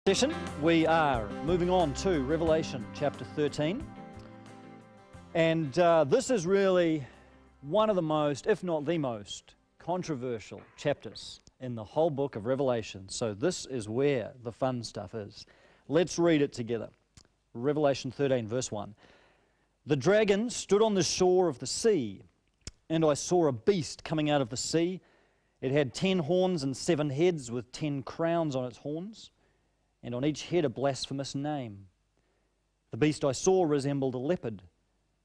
Session. We are moving on to Revelation chapter 13, and this is really one of the most, if not the most, controversial chapters in the whole book of Revelation. So this is where the fun stuff is. Let's read it together. Revelation 13 verse 1. The dragon stood on the shore of the sea, and I saw a beast coming out of the sea. It had 10 horns and 7 heads with 10 crowns on its horns, and on each head a blasphemous name. The beast I saw resembled a leopard,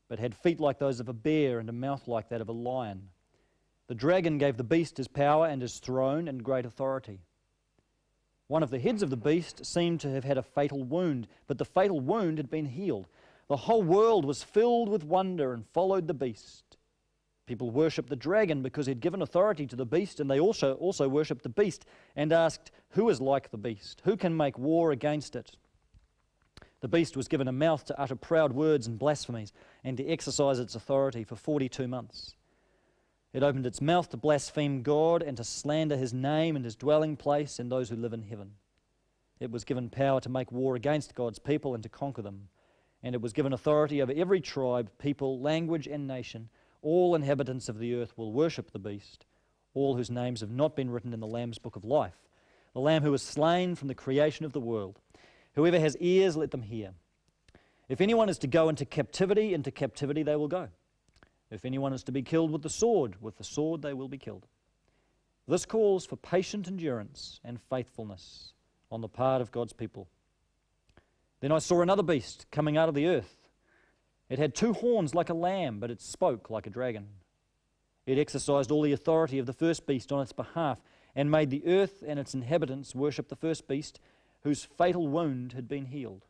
but had feet like those of a bear and a mouth like that of a lion. The dragon gave the beast his power and his throne and great authority. One of the heads of the beast seemed to have had a fatal wound, but the fatal wound had been healed. The whole world was filled with wonder and followed the beast. People worshipped the dragon because he'd given authority to the beast, and they also worshipped the beast and asked, "Who is like the beast? Who can make war against it?" The beast was given a mouth to utter proud words and blasphemies and to exercise its authority for 42 months. It opened its mouth to blaspheme God and to slander his name and his dwelling place and those who live in heaven. It was given power to make war against God's people and to conquer them. And it was given authority over every tribe, people, language, and nation. All inhabitants of the earth will worship the beast, all whose names have not been written in the Lamb's book of life, the Lamb who was slain from the creation of the world. Whoever has ears, let them hear. If anyone is to go into captivity they will go. If anyone is to be killed with the sword they will be killed. This calls for patient endurance and faithfulness on the part of God's people. Then I saw another beast coming out of the earth. It had 2 horns like a lamb, but it spoke like a dragon. It exercised all the authority of the first beast on its behalf and made the earth and its inhabitants worship the first beast, whose fatal wound had been healed.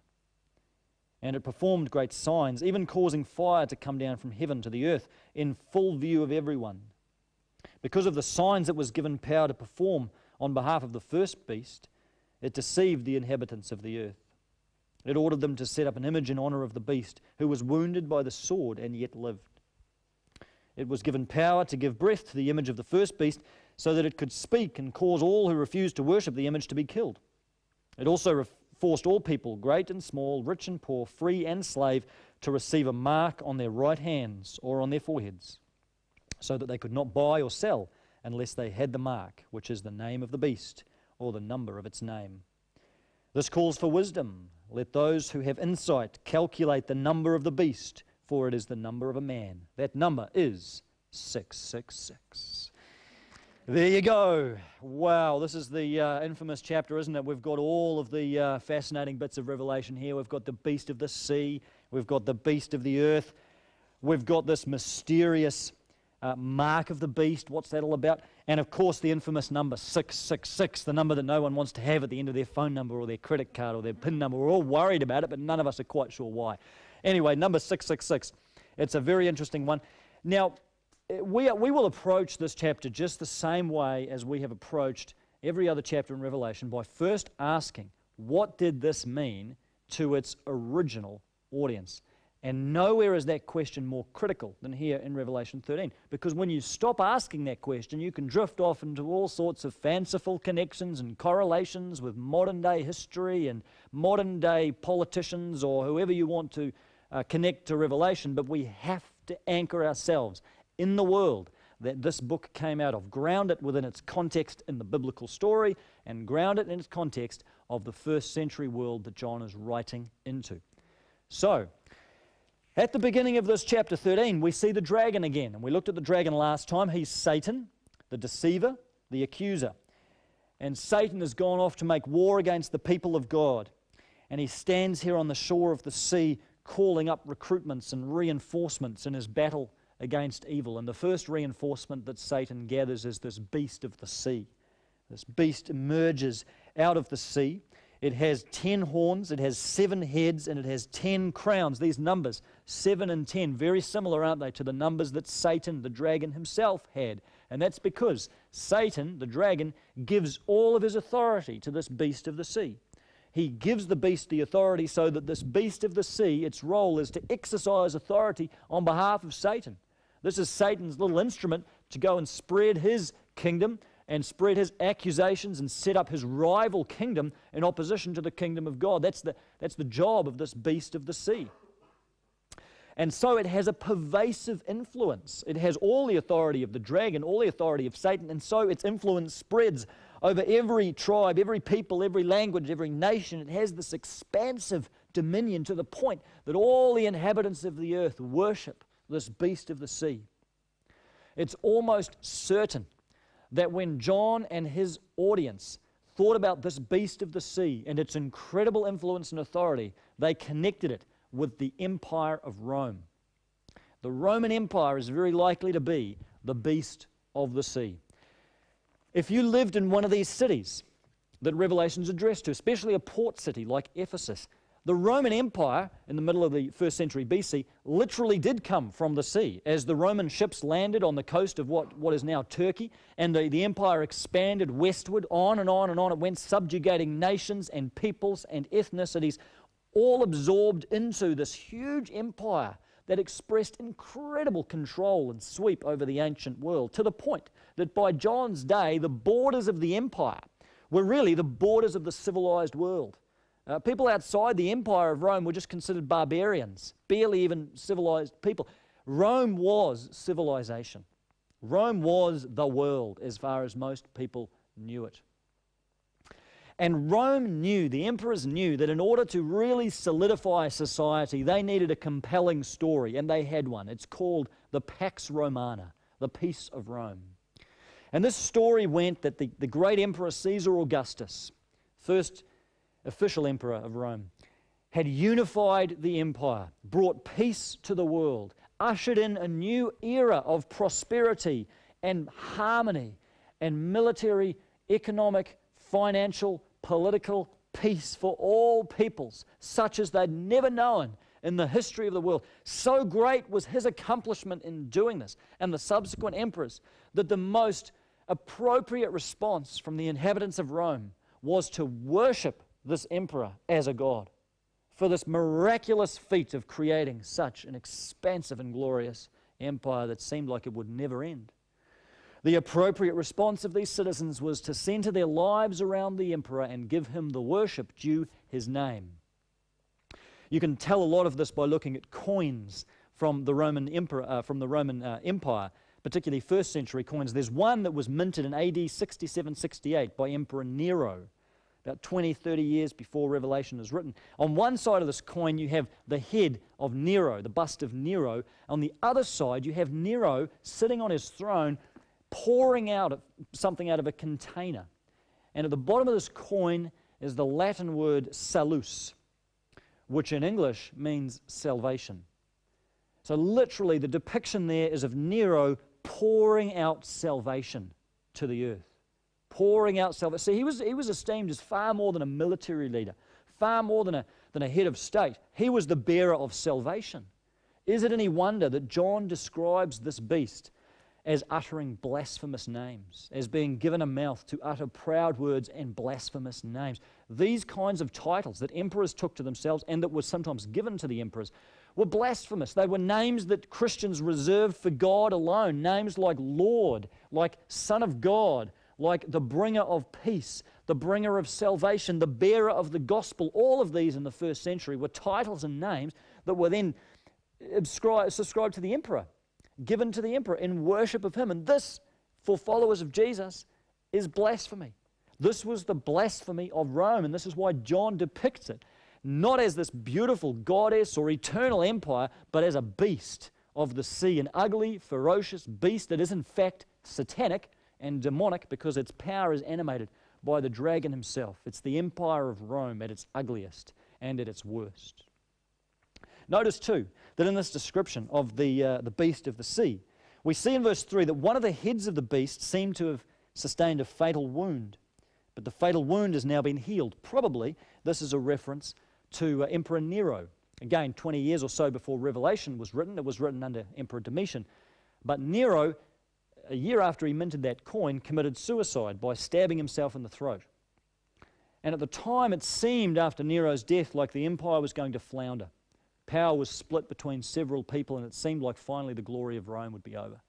And it performed great signs, even causing fire to come down from heaven to the earth in full view of everyone. Because of the signs it was given power to perform on behalf of the first beast, it deceived the inhabitants of the earth. It ordered them to set up an image in honor of the beast, who was wounded by the sword and yet lived. It was given power to give breath to the image of the first beast, so that it could speak and cause all who refused to worship the image to be killed. It also forced all people, great and small, rich and poor, free and slave, to receive a mark on their right hands or on their foreheads, so that they could not buy or sell unless they had the mark, which is the name of the beast or the number of its name. This calls for wisdom. Let those who have insight calculate the number of the beast, for it is the number of a man. That number is 666. There you go. Wow, this is the infamous chapter, isn't it? We've got all of the fascinating bits of Revelation here. We've got the beast of the sea. We've got the beast of the earth. We've got this mysterious mark of the beast. What's that all about? And of course the infamous number 666, the number that no one wants to have at the end of their phone number or their credit card or their PIN number. We're all worried about it, but none of us are quite sure why. Anyway, number 666. It's a very interesting one. Now, we will approach this chapter just the same way as we have approached every other chapter in Revelation, by first asking, what did this mean to its original audience? And nowhere is that question more critical than here in Revelation 13. Because when you stop asking that question, you can drift off into all sorts of fanciful connections and correlations with modern-day history and modern-day politicians or whoever you want to connect to Revelation. But we have to anchor ourselves in the world that this book came out of. Ground it within its context in the biblical story, and ground it in its context of the first century world that John is writing into. So, at the beginning of this chapter 13, we see the dragon again. And we looked at the dragon last time. He's Satan, the deceiver, the accuser. And Satan has gone off to make war against the people of God. And he stands here on the shore of the sea calling up recruitments and reinforcements in his battle against evil. And the first reinforcement that Satan gathers is this beast of the sea. This beast emerges out of the sea. It has 10 horns, it has 7 heads, and it has 10 crowns. These numbers, 7 and 10, very similar, aren't they, to the numbers that Satan, the dragon himself, had. And that's because Satan, the dragon, gives all of his authority to this beast of the sea. He gives the beast the authority so that this beast of the sea, its role is to exercise authority on behalf of Satan. This is Satan's little instrument to go and spread his kingdom and spread his accusations and set up his rival kingdom in opposition to the kingdom of God. That's the job of this beast of the sea. And so it has a pervasive influence. It has all the authority of the dragon, all the authority of Satan, and so its influence spreads over every tribe, every people, every language, every nation. It has this expansive dominion to the point that all the inhabitants of the earth worship this beast of the sea. It's almost certain that when John and his audience thought about this beast of the sea and its incredible influence and authority, they connected it with the empire of Rome. The Roman Empire is very likely to be the beast of the sea. If you lived in one of these cities that Revelation's addressed to, especially a port city like Ephesus, the Roman Empire in the middle of the 1st century BC literally did come from the sea. As the Roman ships landed on the coast of what is now Turkey, and the empire expanded westward, on and on and on, it went subjugating nations and peoples and ethnicities, all absorbed into this huge empire that expressed incredible control and sweep over the ancient world, to the point that by John's day, the borders of the empire were really the borders of the civilized world. People outside the empire of Rome were just considered barbarians, barely even civilized people. Rome was civilization. Rome was the world as far as most people knew it. And Rome knew, the emperors knew, that in order to really solidify society, they needed a compelling story, and they had one. It's called the Pax Romana, the Peace of Rome. And this story went that the great emperor Caesar Augustus, first official emperor of Rome, had unified the empire, brought peace to the world, ushered in a new era of prosperity and harmony and military, economic, financial, political peace for all peoples, such as they'd never known in the history of the world. So great was his accomplishment in doing this, and the subsequent emperors, that the most appropriate response from the inhabitants of Rome was to worship this emperor as a god for this miraculous feat of creating such an expansive and glorious empire that seemed like it would never end. The appropriate response of these citizens was to center their lives around the emperor and give him the worship due his name. You can tell a lot of this by looking at coins from the Roman Empire, particularly 1st century coins. There's one that was minted in AD 67-68 by Emperor Nero, about 20, 30 years before Revelation is written. On one side of this coin, you have the head of Nero, the bust of Nero. On the other side, you have Nero sitting on his throne, pouring out something out of a container. And at the bottom of this coin is the Latin word salus, which in English means salvation. So literally, the depiction there is of Nero pouring out salvation to the earth. Pouring out salvation. See, he was esteemed as far more than a military leader, far more than a head of state. He was the bearer of salvation. Is it any wonder that John describes this beast as uttering blasphemous names, as being given a mouth to utter proud words and blasphemous names? These kinds of titles that emperors took to themselves and that were sometimes given to the emperors were blasphemous. They were names that Christians reserved for God alone, names like Lord, like Son of God, like the bringer of peace, the bringer of salvation, the bearer of the gospel. All of these in the 1st century were titles and names that were then subscribed to the emperor, given to the emperor in worship of him. And this, for followers of Jesus, is blasphemy. This was the blasphemy of Rome, and this is why John depicts it, not as this beautiful goddess or eternal empire, but as a beast of the sea, an ugly, ferocious beast that is in fact satanic and demonic because its power is animated by the dragon himself. It's the empire of Rome at its ugliest and at its worst. Notice too that in this description of the beast of the sea, we see in verse 3 that one of the heads of the beast seemed to have sustained a fatal wound, but the fatal wound has now been healed. Probably this is a reference to Emperor Nero. Again, 20 years or so before Revelation was written. It was written under Emperor Domitian. But Nero, a year after he minted that coin, committed suicide by stabbing himself in the throat. And at the time, it seemed after Nero's death like the empire was going to flounder. Power was split between several people, and it seemed like finally the glory of Rome would be over.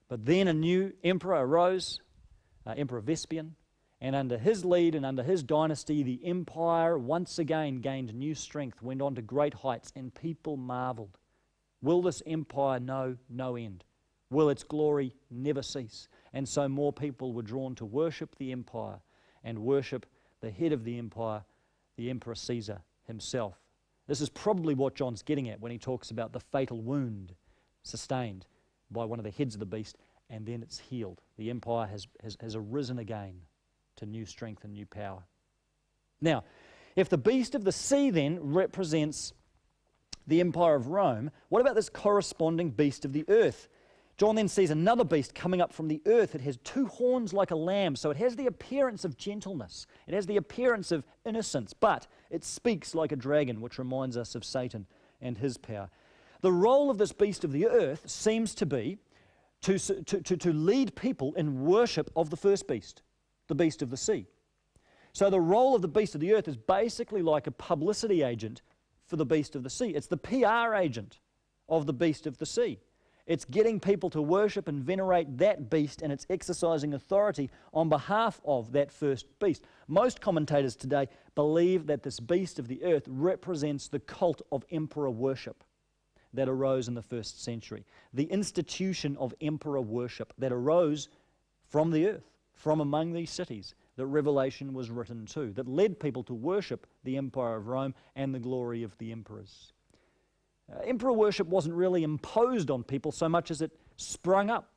But then a new emperor arose, Emperor Vespasian. And under his lead and under his dynasty, the empire once again gained new strength, went on to great heights, and people marveled. Will this empire know no end? Will its glory never cease? And so more people were drawn to worship the empire and worship the head of the empire, the Emperor Caesar himself. This is probably what John's getting at when he talks about the fatal wound sustained by one of the heads of the beast, and then it's healed. The empire has arisen again to new strength and new power. Now, if the beast of the sea then represents the empire of Rome, what about this corresponding beast of the earth? John then sees another beast coming up from the earth. It has two horns like a lamb, so it has the appearance of gentleness. It has the appearance of innocence, but it speaks like a dragon, which reminds us of Satan and his power. The role of this beast of the earth seems to be to lead people in worship of the first beast, the beast of the sea. So the role of the beast of the earth is basically like a publicity agent for the beast of the sea. It's the PR agent of the beast of the sea. It's getting people to worship and venerate that beast, and it's exercising authority on behalf of that first beast. Most commentators today believe that this beast of the earth represents the cult of emperor worship that arose in the first century. The institution of emperor worship that arose from the earth, from among these cities that Revelation was written to, that led people to worship the empire of Rome and the glory of the emperors. Emperor worship wasn't really imposed on people so much as it sprung up.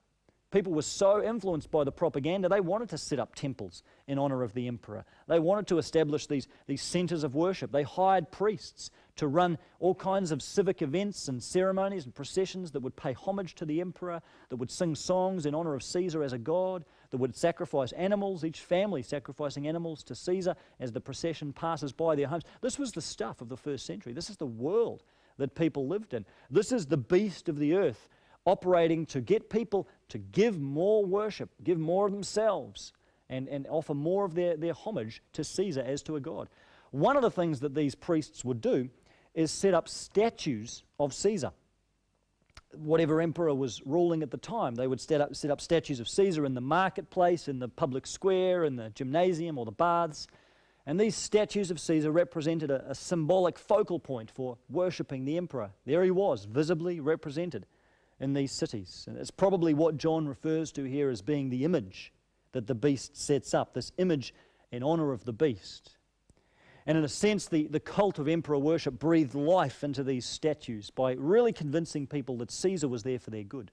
People were so influenced by the propaganda, they wanted to set up temples in honor of the emperor. They wanted to establish these centers of worship. They hired priests to run all kinds of civic events and ceremonies and processions that would pay homage to the emperor, that would sing songs in honor of Caesar as a god, that would sacrifice animals, each family sacrificing animals to Caesar as the procession passes by their homes. This was the stuff of the first century. This is the world that people lived in. This is the beast of the earth operating to get people to give more worship, give more of themselves, and offer more of their homage to Caesar as to a god. One of the things that these priests would do is set up statues of Caesar. Whatever emperor was ruling at the time, they would set up statues of Caesar in the marketplace, in the public square, in the gymnasium or the baths. And these statues of Caesar represented a symbolic focal point for worshipping the emperor. There he was, visibly represented in these cities. And it's probably what John refers to here as being the image that the beast sets up, this image in honor of the beast. And in a sense, the cult of emperor worship breathed life into these statues by really convincing people that Caesar was there for their good.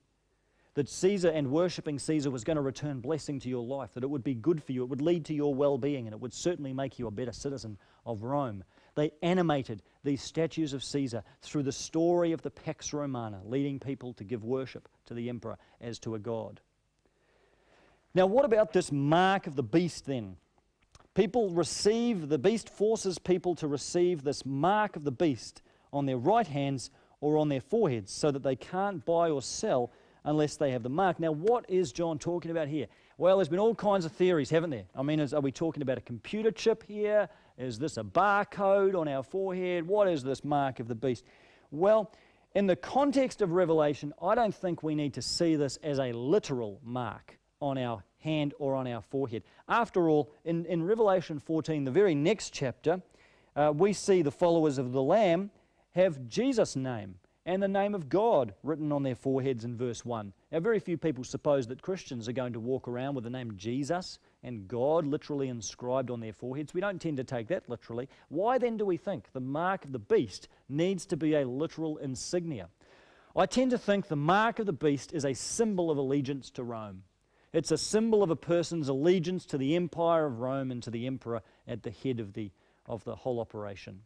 That Caesar and worshipping Caesar was going to return blessing to your life, that it would be good for you, it would lead to your well-being, and it would certainly make you a better citizen of Rome. They animated these statues of Caesar through the story of the Pax Romana, leading people to give worship to the emperor as to a god. Now, what about this mark of the beast then? The beast forces people to receive this mark of the beast on their right hands or on their foreheads so that they can't buy or sell unless they have the mark. Now, what is John talking about here? Well, there's been all kinds of theories, haven't there? I mean, are we talking about a computer chip here? Is this a barcode on our forehead? What is this mark of the beast? Well, in the context of Revelation, I don't think we need to see this as a literal mark on our hand or on our forehead. After all, in Revelation 14, the very next chapter, we see the followers of the Lamb have Jesus' name and the name of God written on their foreheads in verse 1. Now, very few people suppose that Christians are going to walk around with the name Jesus and God literally inscribed on their foreheads. We don't tend to take that literally. Why then do we think the mark of the beast needs to be a literal insignia? I tend to think the mark of the beast is a symbol of allegiance to Rome. It's a symbol of a person's allegiance to the empire of Rome and to the emperor at the head of the whole operation.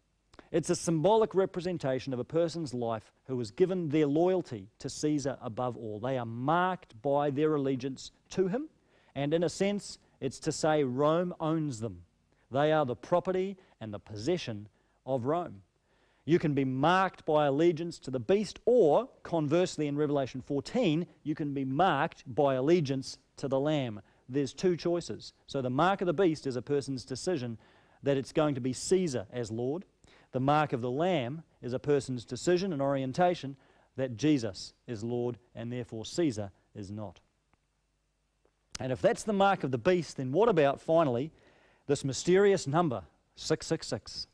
It's a symbolic representation of a person's life who has given their loyalty to Caesar above all. They are marked by their allegiance to him, and in a sense, it's to say Rome owns them. They are the property and the possession of Rome. You can be marked by allegiance to the beast, or conversely in Revelation 14, you can be marked by allegiance to the Lamb. There's two choices. So the mark of the beast is a person's decision that it's going to be Caesar as Lord. The mark of the Lamb is a person's decision and orientation that Jesus is Lord and therefore Caesar is not. And if that's the mark of the beast, then what about, finally, this mysterious number, 666?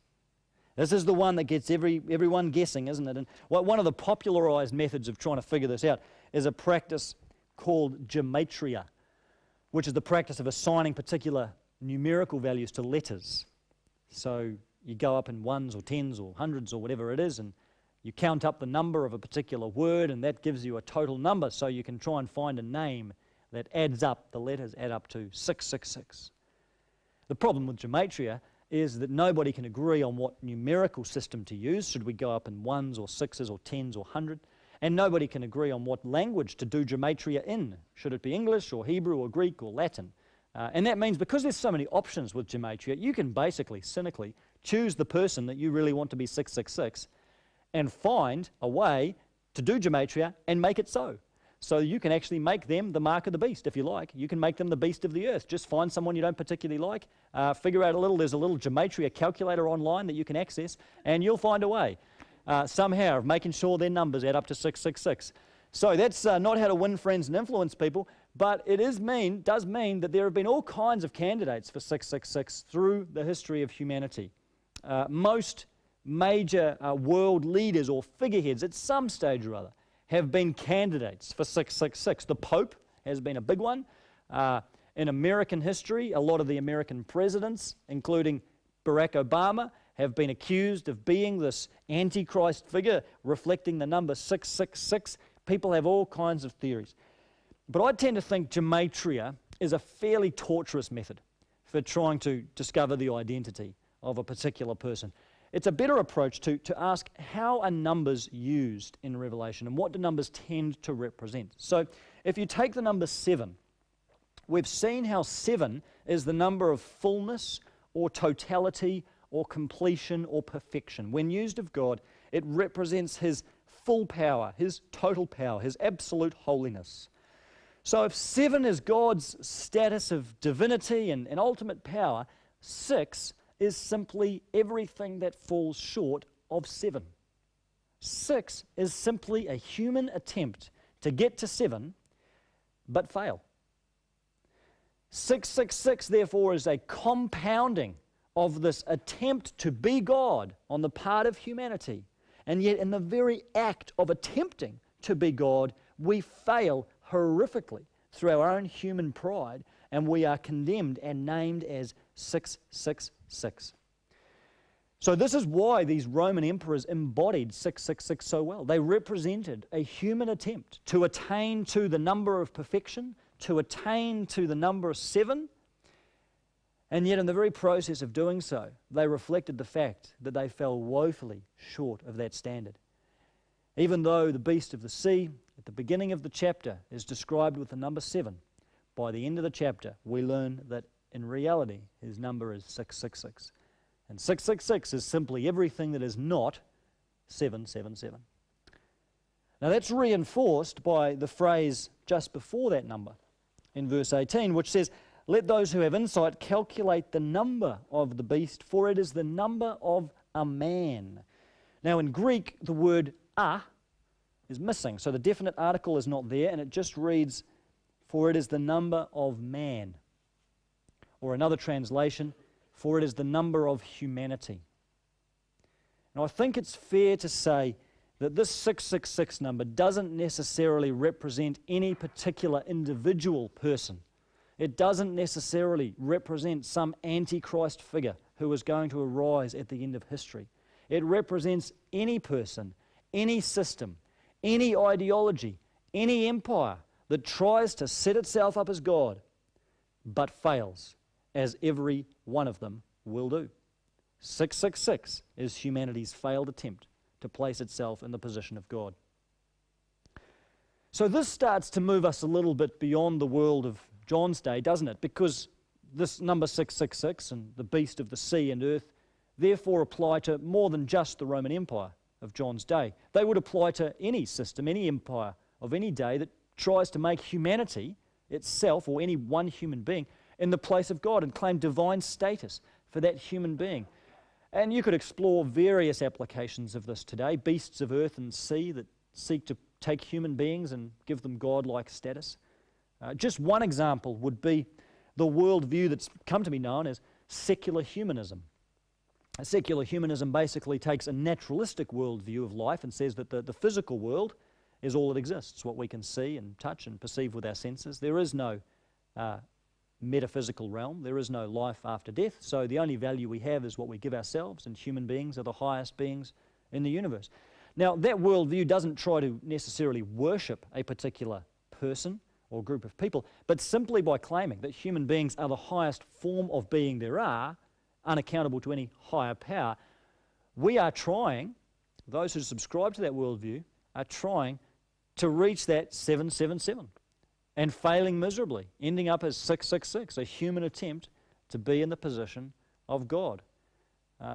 This is the one that gets everyone guessing, isn't it? And one of the popularized methods of trying to figure this out is a practice called gematria, which is the practice of assigning particular numerical values to letters. So you go up in ones or tens or hundreds or whatever it is, and you count up the number of a particular word, and that gives you a total number, so you can try and find a name that adds up, the letters add up to 666. The problem with gematria is that nobody can agree on what numerical system to use. Should we go up in ones or sixes or tens or hundred? And nobody can agree on what language to do gematria in. Should it be English or Hebrew or Greek or Latin? And that means because there's so many options with gematria, you can basically, cynically, choose the person that you really want to be 666 and find a way to do gematria and make it so. So you can actually make them the mark of the beast, if you like. You can make them the beast of the earth. Just find someone you don't particularly like, figure out there's a little gematria calculator online that you can access, and you'll find a way somehow of making sure their numbers add up to 666. So that's not how to win friends and influence people, but it does mean that there have been all kinds of candidates for 666 through the history of humanity. Most major world leaders or figureheads at some stage or other have been candidates for 666. The Pope has been a big one. In American history, a lot of the American presidents, including Barack Obama, have been accused of being this antichrist figure reflecting the number 666. People have all kinds of theories. But I tend to think gematria is a fairly torturous method for trying to discover the identity of a particular person. It's a better approach to ask how are numbers used in Revelation and what do numbers tend to represent. So if you take the number 7, we've seen how 7 is the number of fullness or totality or completion or perfection. When used of God, it represents His full power, His total power, His absolute holiness. So if 7 is God's status of divinity and ultimate power, 6 is simply everything that falls short of 7. 6 is simply a human attempt to get to 7, but fail. 666, therefore, is a compounding of this attempt to be God on the part of humanity. And yet, in the very act of attempting to be God, we fail horrifically through our own human pride, and we are condemned and named as 666. So this is why these Roman emperors embodied 666 so well. They represented a human attempt to attain to the number of perfection, to attain to the number 7, and yet in the very process of doing so, they reflected the fact that they fell woefully short of that standard. Even though the beast of the sea at the beginning of the chapter is described with the number 7, by the end of the chapter we learn that in reality his number is 666. And 666 is simply everything that is not 777. Now that's reinforced by the phrase just before that number in verse 18, which says, "Let those who have insight calculate the number of the beast, for it is the number of a man." Now in Greek, the word "a" is missing, so the definite article is not there, and it just reads, "For it is the number of man." Or another translation, "For it is the number of humanity." Now I think it's fair to say that this 666 number doesn't necessarily represent any particular individual person. It doesn't necessarily represent some antichrist figure who is going to arise at the end of history. It represents any person, any system, any ideology, any empire that tries to set itself up as God, but fails, as every one of them will do. 666 is humanity's failed attempt to place itself in the position of God. So this starts to move us a little bit beyond the world of John's day, doesn't it? Because this number 666 and the beast of the sea and earth therefore apply to more than just the Roman Empire of John's day. They would apply to any system, any empire of any day that tries to make humanity itself, or any one human being, in the place of God and claim divine status for that human being. And you could explore various applications of this today, beasts of earth and sea that seek to take human beings and give them God-like status. Just one example would be the worldview that's come to be known as secular humanism. Secular humanism basically takes a naturalistic worldview of life and says that the physical world is all that exists, what we can see and touch and perceive with our senses. There is no metaphysical realm. There is no life after death. So the only value we have is what we give ourselves, and human beings are the highest beings in the universe. Now, that worldview doesn't try to necessarily worship a particular person or group of people, but simply by claiming that human beings are the highest form of being there are, unaccountable to any higher power, we are trying, those who subscribe to that worldview, are trying to reach that 777 and failing miserably, ending up as 666, a human attempt to be in the position of God.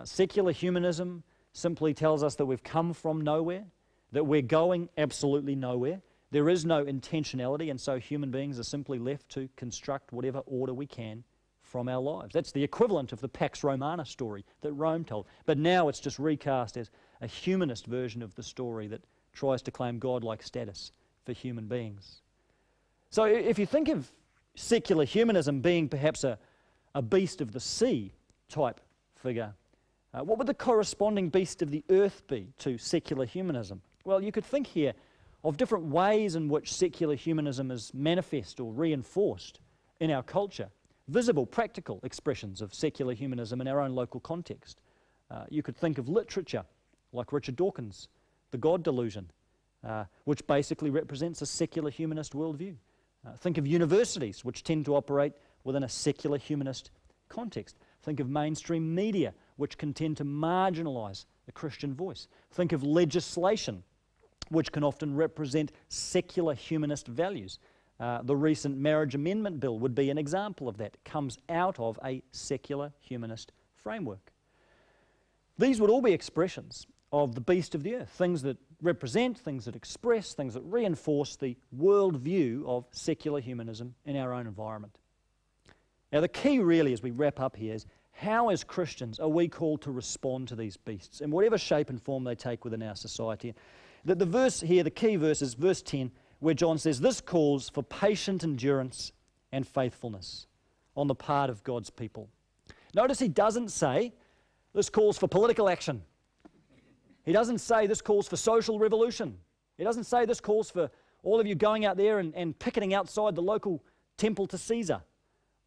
Secular humanism simply tells us that we've come from nowhere, that we're going absolutely nowhere. There is no intentionality, and so human beings are simply left to construct whatever order we can from our lives. That's the equivalent of the Pax Romana story that Rome told. But now it's just recast as a humanist version of the story that tries to claim God-like status for human beings. So if you think of secular humanism being perhaps a beast of the sea type figure, what would the corresponding beast of the earth be to secular humanism? Well, you could think here of different ways in which secular humanism is manifest or reinforced in our culture. Visible, practical expressions of secular humanism in our own local context. You could think of literature, like Richard Dawkins' The God Delusion, which basically represents a secular humanist worldview. Think of universities, which tend to operate within a secular humanist context. Think of mainstream media, which can tend to marginalize the Christian voice. Think of legislation, which can often represent secular humanist values. The recent marriage amendment bill would be an example of that. It comes out of a secular humanist framework. These would all be expressions of the beast of the earth, things that represent, things that express, things that reinforce the worldview of secular humanism in our own environment. Now, the key really as we wrap up here is how as Christians are we called to respond to these beasts in whatever shape and form they take within our society. The verse here, the key verse is verse 10, where John says, this calls for patient endurance and faithfulness on the part of God's people. Notice he doesn't say, this calls for political action. He doesn't say this calls for social revolution. He doesn't say this calls for all of you going out there and picketing outside the local temple to Caesar,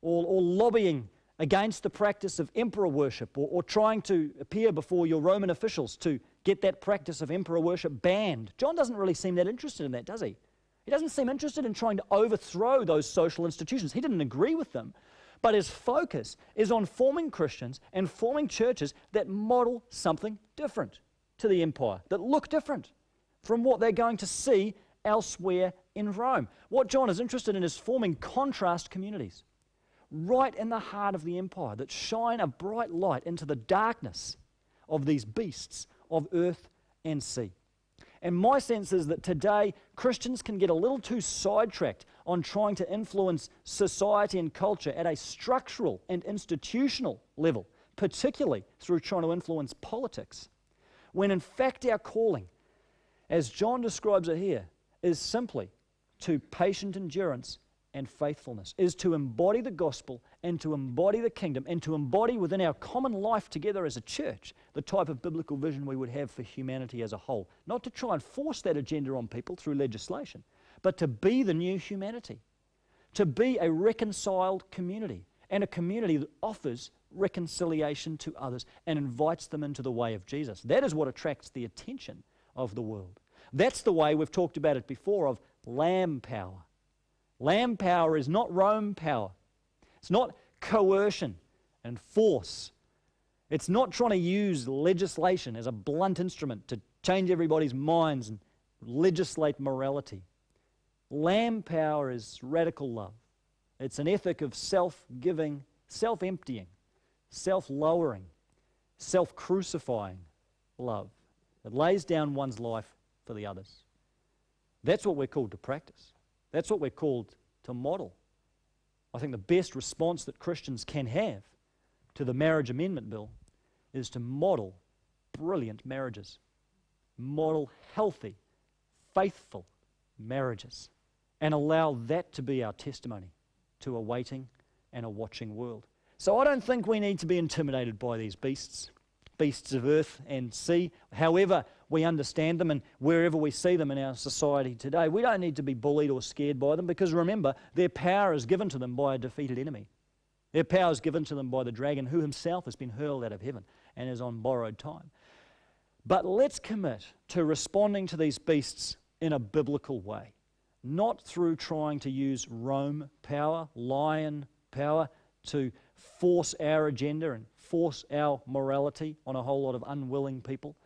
or lobbying against the practice of emperor worship, or trying to appear before your Roman officials to get that practice of emperor worship banned. John doesn't really seem that interested in that, does he? He doesn't seem interested in trying to overthrow those social institutions. He didn't agree with them. But his focus is on forming Christians and forming churches that model something different to the empire, that look different from what they're going to see elsewhere in Rome. What John is interested in is forming contrast communities right in the heart of the empire that shine a bright light into the darkness of these beasts of earth and sea. And my sense is that today Christians can get a little too sidetracked on trying to influence society and culture at a structural and institutional level, particularly through trying to influence politics, when in fact our calling, as John describes it here, is simply to patient endurance and faithfulness, is to embody the gospel and to embody the kingdom and to embody within our common life together as a church the type of biblical vision we would have for humanity as a whole. Not to try and force that agenda on people through legislation, but to be the new humanity, to be a reconciled community and a community that offers reconciliation to others and invites them into the way of Jesus. That is what attracts the attention of the world. That's the way, we've talked about it before, of lamb power. Lamb power is not Rome power. It's not coercion and force. It's not trying to use legislation as a blunt instrument to change everybody's minds and legislate morality. Lamb power is radical love. It's an ethic of self-giving, self-emptying, self-lowering, self-crucifying love that lays down one's life for the others. That's what we're called to practice. That's what we're called to model. I think the best response that Christians can have to the marriage amendment bill is to model brilliant marriages, model healthy, faithful marriages, and allow that to be our testimony to a waiting and a watching world. So I don't think we need to be intimidated by these beasts of earth and sea, however we understand them and wherever we see them in our society today. We don't need to be bullied or scared by them, because remember, their power is given to them by a defeated enemy. Their power is given to them by the dragon, who himself has been hurled out of heaven and is on borrowed time. But let's commit to responding to these beasts in a biblical way, not through trying to use Rome power, lion power, to force our agenda and force our morality on a whole lot of unwilling people,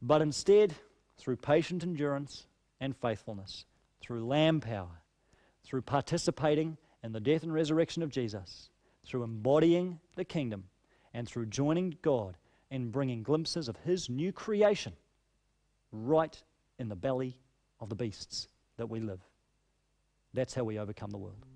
but instead through patient endurance and faithfulness, through lamb power, through participating in the death and resurrection of Jesus, through embodying the kingdom, and through joining God in bringing glimpses of His new creation right in the belly of the beasts that we live. That's how we overcome the world.